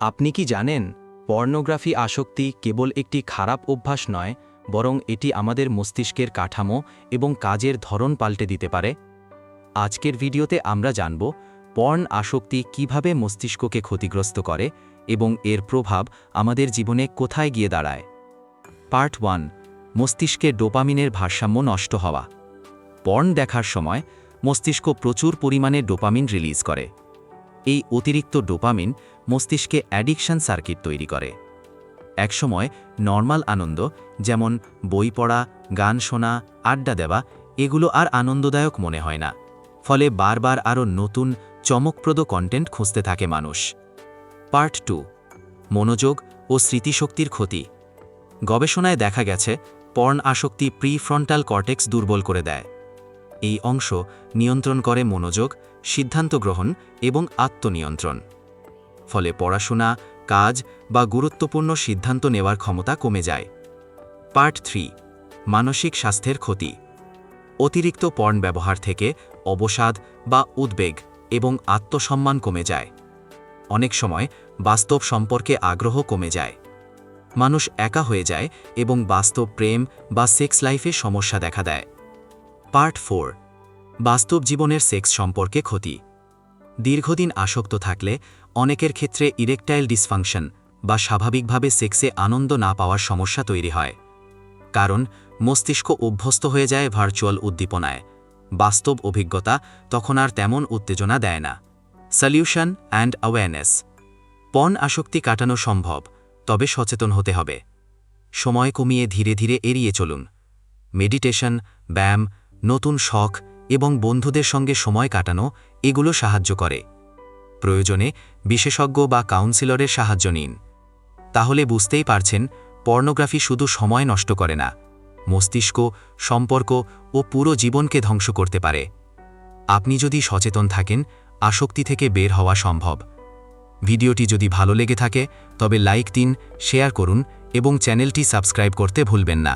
আপনি কি জানেন পর্নোগ্রাফি আসক্তি কেবল একটি খারাপ অভ্যাস নয়, বরং এটি আমাদের মস্তিষ্কের কাঠামো এবং কাজের ধরন পাল্টে দিতে পারে? আজকের ভিডিওতে আমরা জানব পর্ন আসক্তি কিভাবে মস্তিষ্ককে ক্ষতিগ্রস্ত করে এবং এর প্রভাব আমাদের জীবনে কোথায় গিয়ে দাঁড়ায়। পার্ট 1, মস্তিষ্কে ডোপামিনের ভারসাম্য নষ্ট হওয়া। পর্ন দেখার সময় মস্তিষ্ক প্রচুর পরিমাণে ডোপামিন রিলিজ করে। এই অতিরিক্ত ডোপামিন মস্তিষ্কে অ্যাডিকশন সার্কিট তৈরি করে। একসময় নর্মাল আনন্দ, যেমন বই পড়া, গান শোনা, আড্ডা দেওয়া, এগুলো আর আনন্দদায়ক মনে হয় না। ফলে বারবার আরও নতুন চমকপ্রদ কন্টেন্ট খুঁজতে থাকে মানুষ। পার্ট 2, মনোযোগ ও স্মৃতিশক্তির ক্ষতি। গবেষণায় দেখা গেছে পর্ন আসক্তি প্রিফ্রন্টাল কর্টেক্স দুর্বল করে দেয়। এই অংশ নিয়ন্ত্রণ করে মনোযোগ, সিদ্ধান্ত গ্রহণ এবং আত্মনিয়ন্ত্রণ। ফলে পড়াশোনা, কাজ বা গুরুত্বপূর্ণ সিদ্ধান্ত নেওয়ার ক্ষমতা কমে যায়। পার্ট 3, মানসিক স্বাস্থ্যের ক্ষতি। অতিরিক্ত পর্ন ব্যবহার থেকে অবসাদ বা উদ্বেগ এবং আত্মসম্মান কমে যায়। অনেক সময় বাস্তব সম্পর্কে আগ্রহ কমে যায়। মানুষ একা হয়ে যায় এবং বাস্তব প্রেম বা সেক্স লাইফে সমস্যা দেখা দেয়। পার্ট 4, বাস্তব জীবনের সেক্স সম্পর্কে ক্ষতি। দীর্ঘদিন আসক্ত থাকলে অনেকের ক্ষেত্রে ইরেকটাইল ডিসফাংশন বা স্বাভাবিকভাবে সেক্সে আনন্দ না পাওয়ার সমস্যা তৈরি হয়। কারণ মস্তিষ্ক অভ্যস্ত হয়ে যায় ভার্চুয়াল উদ্দীপনায়। বাস্তব অভিজ্ঞতা তখন আর তেমন উত্তেজনা দেয় না। Solution and awareness. পর্ন আসক্তি কাটানো সম্ভব, তবে সচেতন হতে হবে। সময় কমিয়ে ধীরে ধীরে এড়িয়ে চলুন। মেডিটেশন, ব্যায়াম, নতুন শখ এবং বন্ধুদের সঙ্গে সময় কাটানো, এগুলো সাহায্য করে। প্রয়োজনে বিশেষজ্ঞ বা কাউন্সিলরের সাহায্য নিন। তাহলে বুঝতেই পারছেন, পর্নোগ্রাফি শুধু সময় নষ্ট করে না, মস্তিষ্ক, সম্পর্ক ও পুরো জীবনকে ধ্বংস করতে পারে। আপনি যদি সচেতন থাকেন, আসক্তি থেকে বের হওয়া সম্ভব। ভিডিওটি যদি ভালো লেগে থাকে তবে লাইক দিন, শেয়ার করুন এবং চ্যানেলটি সাবস্ক্রাইব করতে ভুলবেন না।